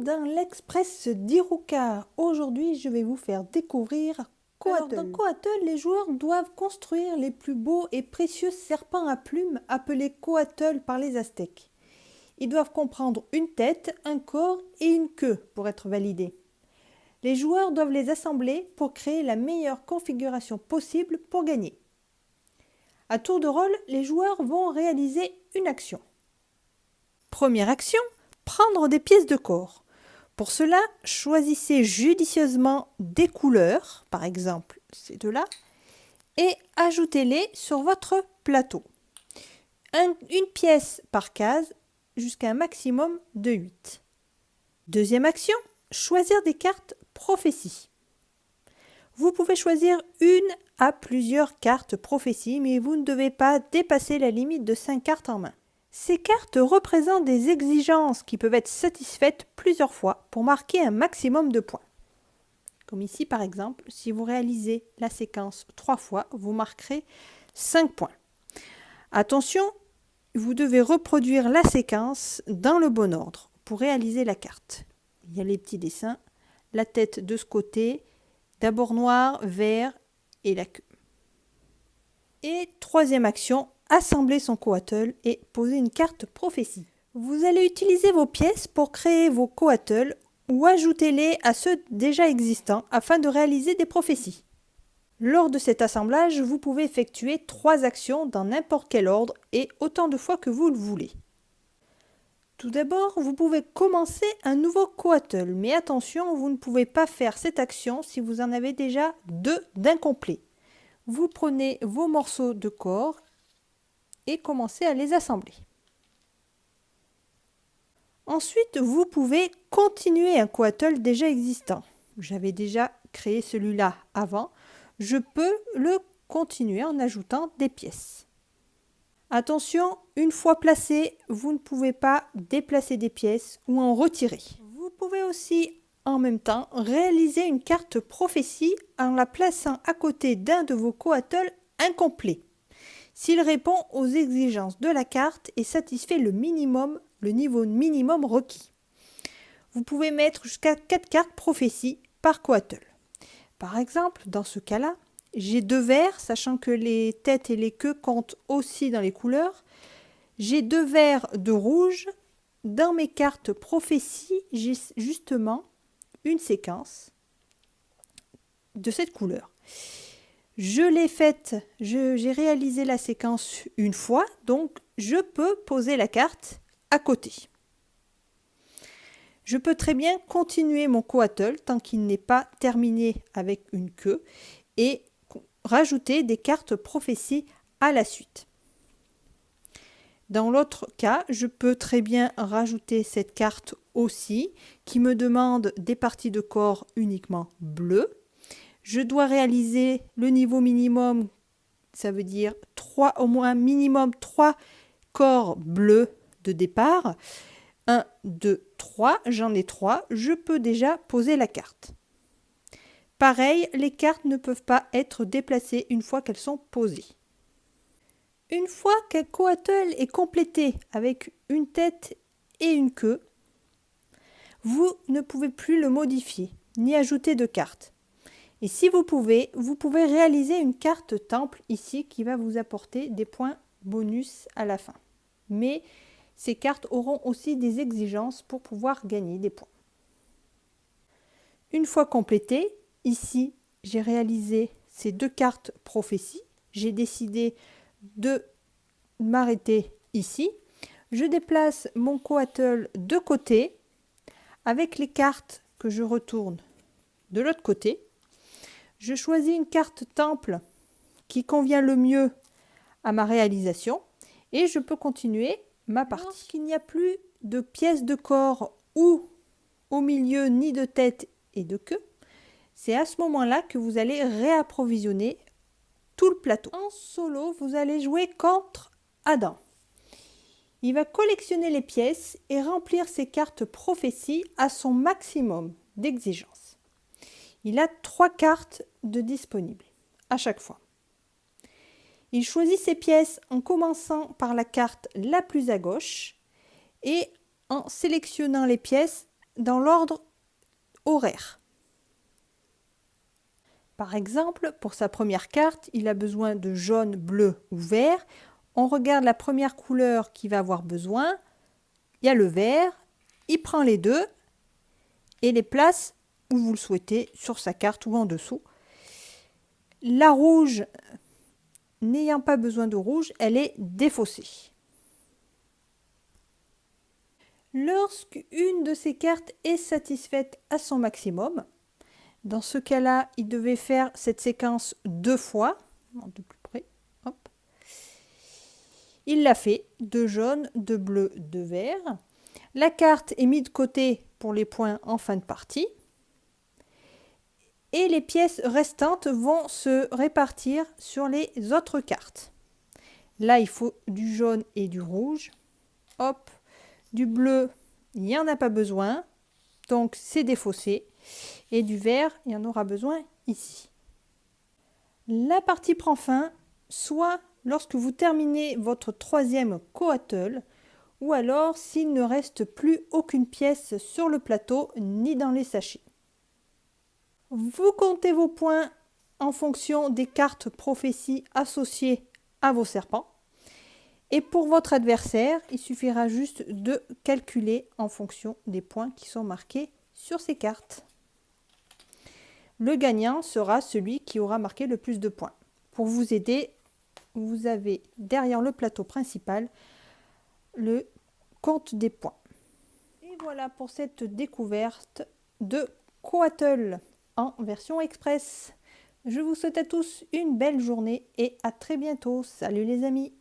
dans l'Express d'Iruka. Aujourd'hui, je vais vous faire découvrir Coatl. Dans Coatl, les joueurs doivent construire les plus beaux et précieux serpents à plumes appelés Coatl par les Aztèques. Ils doivent comprendre une tête, un corps et une queue pour être validés. Les joueurs doivent les assembler pour créer la meilleure configuration possible pour gagner. À tour de rôle, les joueurs vont réaliser une action. Première action, prendre des pièces de corps. Pour cela, choisissez judicieusement des couleurs, par exemple ces deux-là, et ajoutez-les sur votre plateau. Une pièce par case jusqu'à un maximum de 8. Deuxième action, choisir des cartes prophétie. Vous pouvez choisir une à plusieurs cartes prophétie, mais vous ne devez pas dépasser la limite de 5 cartes en main. Ces cartes représentent des exigences qui peuvent être satisfaites plusieurs fois pour marquer un maximum de points. Comme ici par exemple, si vous réalisez la séquence 3 fois, vous marquerez 5 points. Attention, vous devez reproduire la séquence dans le bon ordre pour réaliser la carte. Il y a les petits dessins, la tête de ce côté, d'abord noir, vert et la queue. Et troisième action, assembler son Coatl et poser une carte prophétie. Vous allez utiliser vos pièces pour créer vos Coatl ou ajoutez-les à ceux déjà existants afin de réaliser des prophéties. Lors de cet assemblage, vous pouvez effectuer 3 actions dans n'importe quel ordre et autant de fois que vous le voulez. Tout d'abord, vous pouvez commencer un nouveau Coatl, mais attention, vous ne pouvez pas faire cette action si vous en avez déjà 2 d'incomplets. Vous prenez vos morceaux de corps et commencez à les assembler. Ensuite, vous pouvez continuer un Coatl déjà existant. J'avais déjà créé celui-là avant. Je peux le continuer en ajoutant des pièces. Attention, une fois placé, vous ne pouvez pas déplacer des pièces ou en retirer. Vous pouvez aussi en même temps réaliser une carte prophétie en la plaçant à côté d'un de vos Coatl incomplets. S'il répond aux exigences de la carte et satisfait le niveau minimum requis. Vous pouvez mettre jusqu'à 4 cartes prophétie par Coatl. Par exemple, dans ce cas-là, j'ai 2 verts, sachant que les têtes et les queues comptent aussi dans les couleurs. J'ai 2 verts de rouge. Dans mes cartes prophétie, j'ai justement une séquence de cette couleur. J'ai réalisé la séquence une fois, donc je peux poser la carte à côté. Je peux très bien continuer mon Coatl tant qu'il n'est pas terminé avec une queue et rajouter des cartes prophétie à la suite. Dans l'autre cas, je peux très bien rajouter cette carte aussi qui me demande des parties de corps uniquement bleues. Je dois réaliser le niveau minimum, ça veut dire au moins minimum 3 corps bleus de départ. 1, 2, 3, j'en ai 3, je peux déjà poser la carte. Pareil, les cartes ne peuvent pas être déplacées une fois qu'elles sont posées. Une fois qu'un Coatl est complété avec une tête et une queue, vous ne pouvez plus le modifier ni ajouter de cartes. Et si vous pouvez réaliser une carte temple ici qui va vous apporter des points bonus à la fin. Mais ces cartes auront aussi des exigences pour pouvoir gagner des points. Une fois complétées, ici j'ai réalisé ces 2 cartes prophétie. J'ai décidé de m'arrêter ici. Je déplace mon Coatl de côté avec les cartes que je retourne de l'autre côté. Je choisis une carte temple qui convient le mieux à ma réalisation et je peux continuer ma partie. Lorsqu'il n'y a plus de pièces de corps ou au milieu ni de tête et de queue, c'est à ce moment-là que vous allez réapprovisionner tout le plateau. En solo, vous allez jouer contre Adam. Il va collectionner les pièces et remplir ses cartes prophétie à son maximum d'exigence. Il a 3 cartes de disponibles à chaque fois. Il choisit ses pièces en commençant par la carte la plus à gauche et en sélectionnant les pièces dans l'ordre horaire. Par exemple, pour sa première carte, il a besoin de jaune, bleu ou vert. On regarde la première couleur qu'il va avoir besoin. Il y a le vert. Il prend les deux et les place où vous le souhaitez, sur sa carte ou en dessous. La rouge, n'ayant pas besoin de rouge, elle est défaussée. Lorsqu'une de ces cartes est satisfaite à son maximum, dans ce cas-là, il devait faire cette séquence 2 fois. De plus près. Hop. Il l'a fait, de jaune, de bleu, de vert. La carte est mise de côté pour les points en fin de partie. Et les pièces restantes vont se répartir sur les autres cartes. Là, il faut du jaune et du rouge. Hop, du bleu, il n'y en a pas besoin, donc c'est défaussé. Et du vert, il y en aura besoin ici. La partie prend fin, soit lorsque vous terminez votre troisième coatl, ou alors s'il ne reste plus aucune pièce sur le plateau ni dans les sachets. Vous comptez vos points en fonction des cartes prophéties associées à vos serpents. Et pour votre adversaire, il suffira juste de calculer en fonction des points qui sont marqués sur ces cartes. Le gagnant sera celui qui aura marqué le plus de points. Pour vous aider, vous avez derrière le plateau principal le compte des points. Et voilà pour cette découverte de Coatl en version express. Je vous souhaite à tous une belle journée et à très bientôt. Salut les amis!